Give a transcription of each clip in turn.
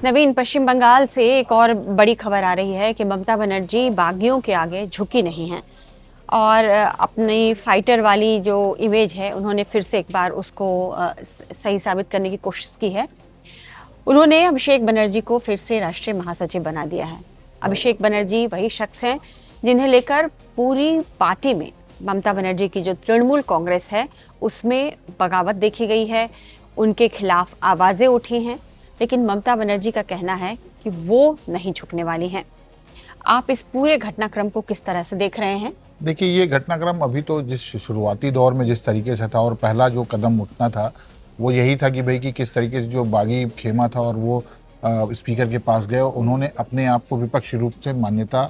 नवीन, पश्चिम बंगाल से एक और बड़ी खबर आ रही है कि ममता बनर्जी बागियों के आगे झुकी नहीं हैं और अपनी फाइटर वाली जो इमेज है उन्होंने फिर से एक बार उसको सही साबित करने की कोशिश की है। उन्होंने अभिषेक बनर्जी को फिर से राष्ट्रीय महासचिव बना दिया है। अभिषेक बनर्जी वही शख्स हैं जिन्हें लेकर पूरी पार्टी में ममता बनर्जी की जो तृणमूल कांग्रेस है उसमें बगावत देखी गई है, उनके खिलाफ आवाजें उठी हैं, लेकिन ममता बनर्जी का कहना है कि वो नहीं झुकने वाली हैं। आप इस पूरे घटनाक्रम को किस तरह से देख रहे हैं? देखिए, ये घटनाक्रम अभी तो जिस शुरुआती दौर में जिस तरीके से था और पहला जो कदम उठना था वो यही था कि भाई कि किस तरीके से जो बागी खेमा था और वो स्पीकर के पास गए, उन्होंने अपने आप को विपक्षी रूप से मान्यता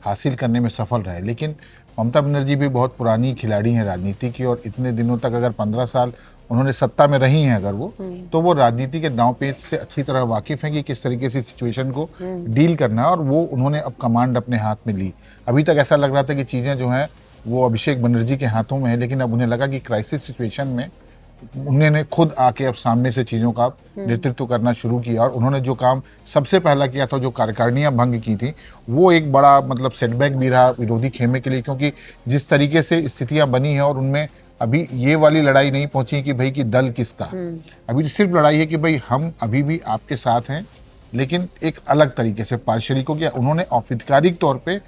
हासिल करने में सफल रहे। लेकिन ममता बनर्जी भी बहुत पुरानी खिलाड़ी हैं राजनीति की, और इतने दिनों तक अगर 15 साल उन्होंने सत्ता में रही हैं अगर वो, तो वो राजनीति के दांव पेच से अच्छी तरह वाकिफ हैं कि किस तरीके से सिचुएशन को डील करना है, और वो उन्होंने अब कमांड अपने हाथ में ली। अभी तक ऐसा लग रहा था कि चीज़ें जो हैं वो अभिषेक बनर्जी के हाथों में है, लेकिन अब उन्हें लगा कि क्राइसिस सिचुएशन में उन्होंने खुद आके अब सामने से चीज़ों का नेतृत्व करना शुरू किया। और उन्होंने जो काम सबसे पहला किया था, जो कार्यकारिणियां भंग की थी, वो एक बड़ा मतलब सेटबैक भी रहा विरोधी खेमे के लिए, क्योंकि जिस तरीके से स्थितियां बनी हैं और उनमें अभी ये वाली लड़ाई नहीं पहुंची कि भाई कि दल किसका, अभी सिर्फ लड़ाई है कि भाई हम अभी भी आपके साथ हैं, लेकिन एक अलग तरीके से पार्शली को किया। उन्होंने औपचारिक तौर पे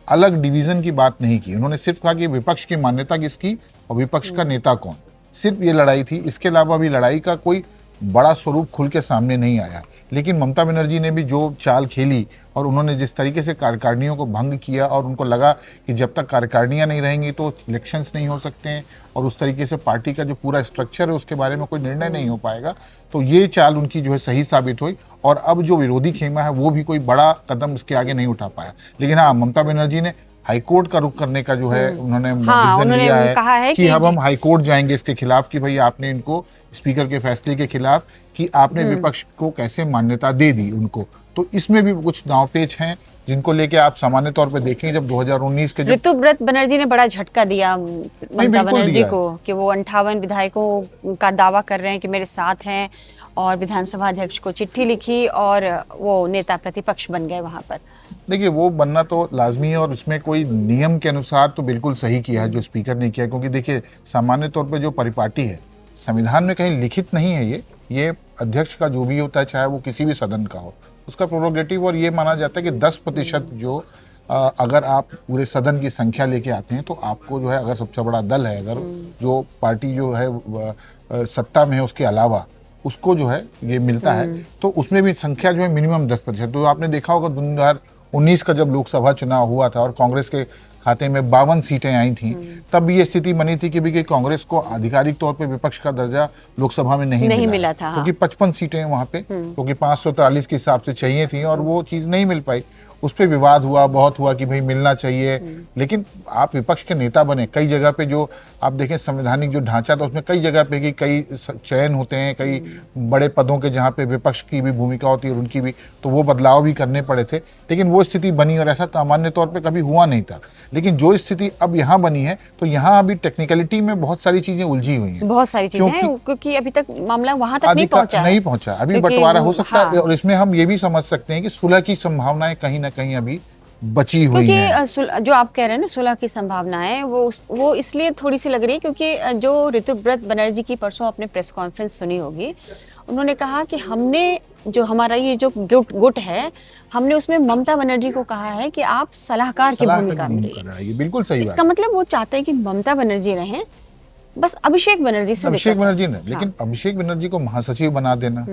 अलग डिवीजन की बात नहीं की, उन्होंने सिर्फ कहा कि विपक्ष की मान्यता किसकी और विपक्ष का नेता कौन, सिर्फ ये लड़ाई थी। इसके अलावा भी लड़ाई का कोई बड़ा स्वरूप खुल के सामने नहीं आया। लेकिन ममता बनर्जी ने भी जो चाल खेली और उन्होंने जिस तरीके से कार्यकारिणियों को भंग किया, और उनको लगा कि जब तक कार्यकारिणियां नहीं रहेंगी तो इलेक्शंस नहीं हो सकते हैं, और उस तरीके से पार्टी का जो पूरा स्ट्रक्चर है उसके बारे में कोई निर्णय नहीं हो पाएगा, तो ये चाल उनकी जो है सही साबित हुई। और अब जो विरोधी खेमा है वो भी कोई बड़ा कदम इसके आगे नहीं उठा पाया। लेकिन हाँ, ममता बनर्जी ने हाईकोर्ट का रुख करने का जो है उन्होंने डिसीजन लिया है, कहा है कि अब हम हाईकोर्ट जाएंगे इसके खिलाफ, कि भाई आपने इनको स्पीकर के फैसले के खिलाफ कि आपने विपक्ष को कैसे मान्यता दे दी उनको। तो इसमें भी कुछ दांवपेच हैं जिनको लेके आप सामान्य तौर पे देखेंगे। जब 2019 के ऋतुव्रत बनर्जी ने बड़ा झटका दिया ममता बनर्जी को कि वो 58 विधायकों का दावा कर रहे हैं कि मेरे साथ हैं, और विधानसभा अध्यक्ष को चिट्ठी लिखी और वो नेता प्रतिपक्ष बन गए वहां पर। देखिए, वो बनना तो लाजमी है, और इसमें कोई नियम के अनुसार तो बिल्कुल सही किया है जो स्पीकर ने किया, क्योंकि देखिए सामान्य तौर पे जो परिपाटी है संविधान में कहीं लिखित नहीं है, ये अध्यक्ष का जो भी होता है, चाहे वो किसी भी सदन का हो, उसका प्रोरोगेटिव, और ये माना जाता है कि 10% जो अगर आप पूरे सदन की संख्या लेके आते हैं तो आपको जो है, अगर सबसे बड़ा दल है, अगर जो पार्टी जो है सत्ता में है उसके अलावा उसको जो है ये मिलता है, तो उसमें भी संख्या जो है मिनिमम 10%। तो आपने देखा होगा 2019 का जब लोकसभा चुनाव हुआ था और कांग्रेस के खाते में 52 सीटें आई थी, तब ये स्थिति बनी थी कि भी कि कांग्रेस को आधिकारिक तौर पे विपक्ष का दर्जा लोकसभा में नहीं मिला था, क्योंकि 55 सीटें वहां पे, क्योंकि 543 के हिसाब से चाहिए थी, और वो चीज नहीं मिल पाई। उस पर विवाद हुआ, बहुत हुआ कि भाई मिलना चाहिए, लेकिन आप विपक्ष के नेता बने। कई जगह पे जो आप देखें संवैधानिक जो ढांचा था उसमें कई जगह पे कि कई चयन होते हैं, कई बड़े पदों के जहाँ पे विपक्ष की भी भूमिका होती है और उनकी भी, तो वो बदलाव भी करने पड़े थे। लेकिन वो स्थिति बनी, और ऐसा सामान्य तौर पर कभी हुआ नहीं था। लेकिन जो स्थिति अब यहाँ बनी है, तो यहाँ अभी टेक्निकलिटी में बहुत सारी चीजें उलझी हुई हैं, बहुत सारी चीजें हैं, क्योंकि अभी तक मामला वहां तक नहीं पहुंचा, अभी बंटवारा हो सकता है। और इसमें हम ये भी समझ सकते हैं कि सुलह की संभावनाएं कहीं ना कहीं अभी बची हुई है। क्योंकि जो आप कह रहे हैं ना सुलह की संभावनाएं, वो इसलिए थोड़ी सी लग रही है क्योंकि जो ऋतुव्रत बनर्जी की परसों आपने प्रेस कॉन्फ्रेंस सुनी होगी, उन्होंने कहा कि हमने जो हमारा ये जो गुट है, हमने उसमें ममता बनर्जी को कहा है कि आप सलाहकार की भूमिका में रहिए। बिल्कुल सही। इसका मतलब वो चाहते हैं कि ममता बनर्जी रहें, बस अभिषेक बनर्जी से अभिषेक बनर्जी ने, लेकिन अभिषेक बनर्जी को महासचिव बना देना,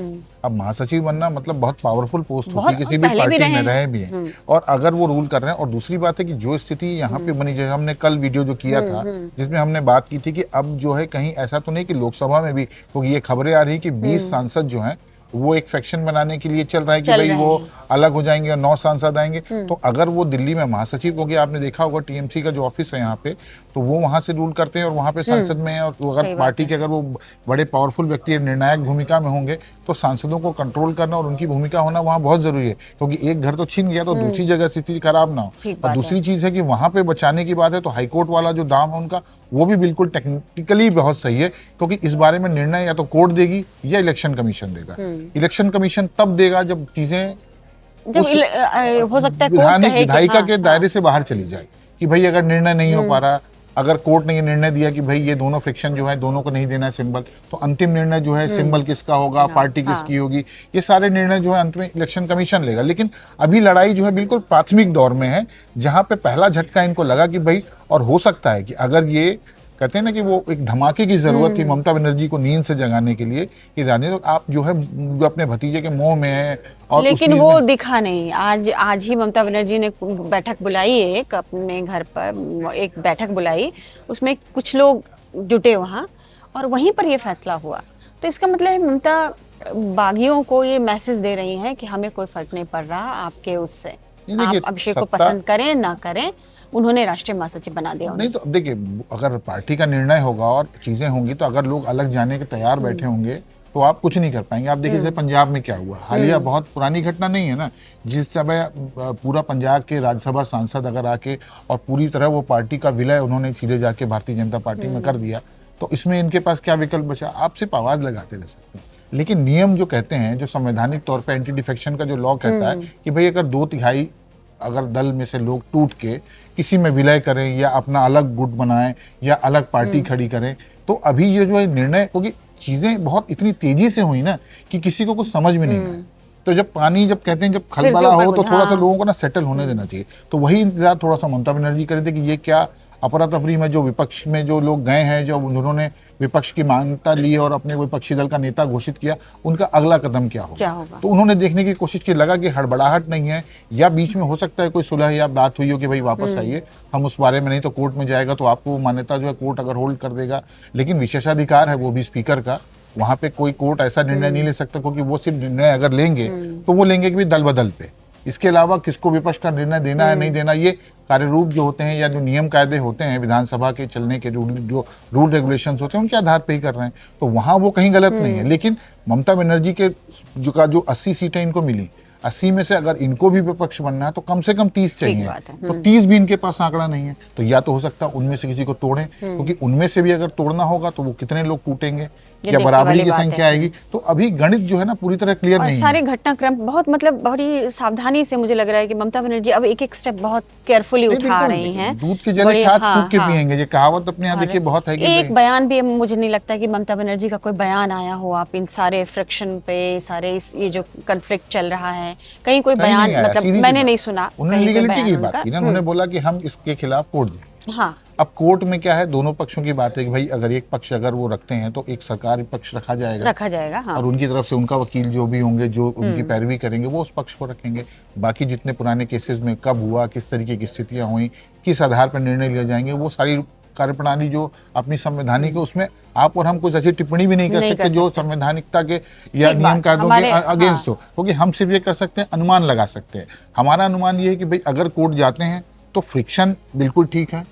अब महासचिव बनना मतलब बहुत पावरफुल पोस्ट होती है, किसी भी पार्टी में रहे भी हैं, और अगर वो रूल कर रहे हैं। और दूसरी बात है कि जो स्थिति यहाँ पे बनी, जैसे हमने कल वीडियो जो किया था जिसमें हमने बात की थी कि अब जो है कहीं ऐसा तो नहीं कि लोकसभा में भी, क्योंकि ये खबरें आ रही कि 20 सांसद जो हैं वो एक फैक्शन बनाने के लिए चल रहा है कि भाई वो अलग हो जाएंगे और 9 सांसद आएंगे। तो अगर वो दिल्ली में महासचिव, क्योंकि आपने देखा होगा टीएमसी का जो ऑफिस है यहाँ पे, तो वो वहां से रूल करते हैं और वहां पे संसद में है, और अगर सही बात पार्टी के अगर वो बड़े पावरफुल व्यक्ति निर्णायक भूमिका में होंगे तो सांसदों को कंट्रोल करना और उनकी भूमिका होना वहाँ बहुत जरूरी है, क्योंकि एक घर तो छीन गया तो दूसरी जगह स्थिति खराब ना हो। ठीक और बात दूसरी चीज है कि वहां पे बचाने की बात है तो हाईकोर्ट वाला जो दाम है उनका वो भी बिल्कुल टेक्निकली बहुत सही है, क्योंकि इस बारे में निर्णय या तो कोर्ट देगी या इलेक्शन कमीशन देगा। इलेक्शन कमीशन तब देगा जब चीजें जब हो सकता है कोर्ट विधानिक कहे कि विधायिका हाँ, के दायरे से बाहर चली जाए, कि भाई अगर निर्णय नहीं हो पा रहा, अगर कोर्ट ने ये निर्णय दिया कि भाई ये दोनों फ्रिक्शन जो है दोनों को नहीं देना है सिंबल, तो अंतिम निर्णय जो है सिंबल किसका होगा, पार्टी किसकी होगी, ये सारे निर्णय जो है अंत में इलेक्शन कमीशन लेगा। लेकिन अभी लड़ाई जो है बिल्कुल प्राथमिक दौर में है, जहां पे पहला झटका इनको लगा कि भाई, और हो सकता है कि अगर ये कहते हैं ना कि वो एक धमाके की जरूरत थी ममता बनर्जी को नींद से जगाने के लिए, कि रानी तो आप जो है जो अपने भतीजे के मोह में है, और लेकिन वो दिखा नहीं। आज ही ममता बनर्जी ने बैठक बुलाई, एक अपने घर पर एक बैठक बुलाई, उसमें कुछ लोग जुटे वहाँ और वहीं पर ये फैसला हुआ। तो इसका मतलब है ममता बागियों को ये मैसेज दे रही हैं कि हमें कोई फर्क नहीं पड़ रहा आपके उससे, आप अभिषेक को पसंद करें ना करें, उन्होंने राष्ट्रीय महासचिव बना दिया। नहीं तो देखिए, अगर पार्टी का निर्णय होगा और चीजें होंगी तो अगर लोग अलग जाने के तैयार बैठे होंगे तो आप कुछ नहीं कर पाएंगे। आप देखिए जैसे पंजाब में क्या हुआ, हालिया बहुत पुरानी घटना नहीं है ना, जिस समय पूरा पंजाब के राज्यसभा सांसद अगर आके और पूरी तरह वो पार्टी का विलय उन्होंने सीधे जाके भारतीय जनता पार्टी में कर दिया, तो इसमें इनके पास क्या विकल्प बचा? आप सिर्फ आवाज लगाते रह सकते हैं। लेकिन नियम जो कहते हैं, जो संवैधानिक तौर पर एंटी डिफेक्शन का जो लॉ कहता है कि भाई अगर 2/3 अगर दल में से लोग टूट के किसी में विलय करें या अपना अलग गुट बनाएं या अलग पार्टी खड़ी करें, तो अभी ये जो है निर्णय, क्योंकि चीजें बहुत इतनी तेजी से हुई ना कि किसी को कुछ समझ में नहीं आया। तो जब पानी, जब कहते हैं जब खलबला हो तो थोड़ा सा लोगों को ना सेटल होने देना चाहिए। तो वही इंतजार थोड़ा सा ममता बनर्जी कर रही थी कि ये क्या अफरा तफरी में जो विपक्ष में जो लोग गए हैं, जो उन्होंने विपक्ष की मान्यता ली और अपने विपक्षी दल का नेता घोषित किया, उनका अगला कदम क्या होगा। तो उन्होंने देखने की कोशिश की, लगा कि हड़बड़ाहट नहीं है या बीच में हो सकता है कोई सुलह या बात हुई हो कि भाई वापस आइए, हम उस बारे में नहीं तो कोर्ट में जाएगा तो आपको मान्यता जो है कोर्ट अगर होल्ड कर देगा। लेकिन विशेषाधिकार है वो भी स्पीकर का, वहां पे कोई कोर्ट ऐसा निर्णय नहीं ले सकता, क्योंकि वो सिर्फ निर्णय अगर लेंगे तो वो लेंगे कि भी दल बदल पे, इसके अलावा किसको विपक्ष का निर्णय देना है नहीं देना, ये कार्यरूप जो होते हैं या जो नियम कायदे होते हैं विधानसभा के चलने के, जो रूल रेगुलेशंस होते हैं उनके आधार पे ही कर रहे हैं। तो वहां वो कहीं गलत नहीं है। लेकिन ममता बनर्जी के जो 80 सीटें इनको मिली, 80 में से अगर इनको भी विपक्ष बनना है तो कम से कम 30 चाहिए, तो 30 भी इनके पास आंकड़ा नहीं है। तो या तो हो सकता है उनमें से किसी को तोड़ें, क्योंकि उनमें से भी अगर तोड़ना होगा तो वो कितने लोग टूटेंगे या बराबरी की संख्या आएगी। तो अभी गणित जो है ना पूरी तरह क्लियर नहीं है। सारे घटनाक्रम बहुत बहुत ही सावधानी से, मुझे लग रहा है कि ममता बनर्जी अब एक एक स्टेप बहुत केयरफुली उठा रही हैं। दूध की जले छाछ फूंक के पिएंगे, ये कहावत अपने यहाँ देखिए बहुत है। एक बयान भी मुझे नहीं लगता कि ममता बनर्जी का कोई बयान आया हो, आप इन सारे फ्रिक्शन पे, सारे ये जो कन्फ्लिक्ट चल रहा है, कहीं कोई बयान मतलब मैंने नहीं सुना। उन्होंने लीगलिटी की बात की ना, उन्होंने बोला कि हम इसके खिलाफ कोर्ट जाएं। हाँ, अब कोर्ट में क्या है, दोनों पक्षों की बात है कि भाई अगर एक पक्ष अगर वो रखते हैं तो एक सरकारी पक्ष रखा जाएगा, हाँ। और उनकी तरफ से उनका वकील जो भी होंगे, जो उनकी पैरवी करेंगे, वो उस पक्ष को रखेंगे। बाकी जितने पुराने केसेस में कब हुआ, किस तरीके की स्थितियां हुई, किस आधार पर निर्णय लिए जाएंगे, वो सारी कार्यप्रणाली जो अपनी संवैधानिक है उसमें आप और हम कुछ ऐसी टिप्पणी भी नहीं कर सकते जो संवैधानिकता के या नियम कायदों के अगेंस्ट हो, क्योंकि हम सिर्फ ये कर सकते हैं, अनुमान लगा सकते हैं। हमारा अनुमान ये है कि भाई अगर कोर्ट जाते हैं तो फ्रिक्शन बिल्कुल ठीक है।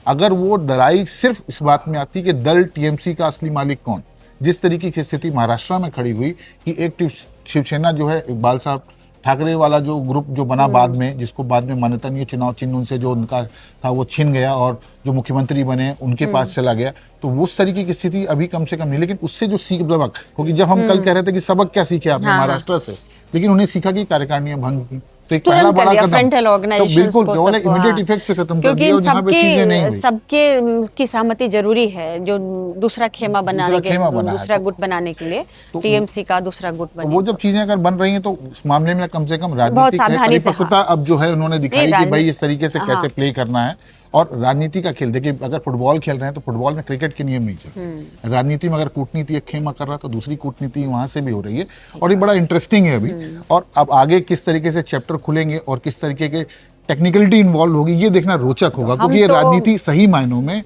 अगर वो लड़ाई सिर्फ इस बात में आती कि दल टीएमसी का असली मालिक कौन, जिस तरीके की स्थिति महाराष्ट्र में खड़ी हुई कि एक शिवसेना जो है इकबाल साहब ठाकरे वाला जो ग्रुप जो बना बाद में, जिसको बाद में मान्यता नहीं है, चुनाव चिन्ह उनसे जो उनका था वो छिन गया और जो मुख्यमंत्री बने उनके पास चला गया, तो वो उस तरीके की स्थिति अभी कम से कम नहीं। लेकिन उससे जो सीख सबक, क्योंकि जब हम कल कह रहे थे कि सबक क्या सीखे आपने महाराष्ट्र से, लेकिन उन्हें सीखा कि कार्यकारिणियां भंग की, तो एक पहला बड़ा कदम तो बिल्कुल इमीडिएट इफेक्ट से खत्म कर दिया, और जहां पे चीजें नहीं हुई। सबके की सहमति जरूरी है, जो दूसरा खेमा बनाने के, दूसरा गुट बनाने के लिए, टीएमसी का दूसरा गुट बने। वो जब चीजें अगर बन रही हैं तो उस मामले में कम से कम राजनीतिक परिपक्वता अब जो है उन्होंने दिखाई कि भाई इस तरीके से कैसे प्ले करना है। और राजनीति का खेल देखिए, अगर फुटबॉल खेल रहे हैं तो फुटबॉल में क्रिकेट के नियम नहीं चलते। राजनीति में अगर कूटनीति एक खेमा कर रहा है तो दूसरी कूटनीति वहां से भी हो रही है, और ये बड़ा इंटरेस्टिंग है अभी। और अब आगे किस तरीके से चैप्टर खुलेंगे और किस तरीके के टेक्निकलिटी इन्वॉल्व होगी, ये देखना रोचक होगा, क्योंकि ये राजनीति सही मायनों में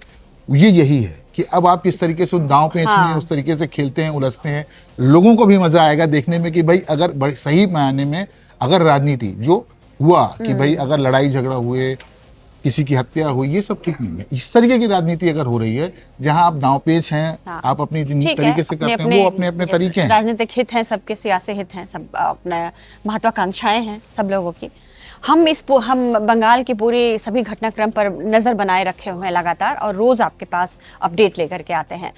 ये यही है कि अब आप किस तरीके से उन दांव पेच में उस तरीके से खेलते हैं, उलझते हैं। लोगों को भी मजा आएगा देखने में कि भाई अगर सही मायने में अगर राजनीति जो हुआ कि भाई अगर लड़ाई झगड़ा हुए, किसी की हत्या हुई, ये सब ठीक नहीं है। इस तरीके की राजनीति अगर हो रही है जहां आप दांवपेच हैं, हाँ। आप अपनी जिन ठीक तरीके है, से करते हैं वो अपने अपने तरीके हैं। राजनीतिक हित हैं, सबके सियासी हित हैं, सब अपना महत्वाकांक्षाएं हैं सब लोगों की। हम बंगाल की पूरी सभी घटनाक्रम पर नज़र बनाए रखे हुए हैं लगातार, और रोज़ आपके पास अपडेट लेकर के आते हैं।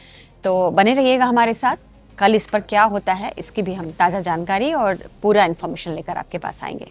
तो बने रहिएगा हमारे साथ, कल इस पर क्या होता है इसकी भी हम ताज़ा जानकारी और पूरा इन्फॉर्मेशन लेकर आपके पास आएंगे।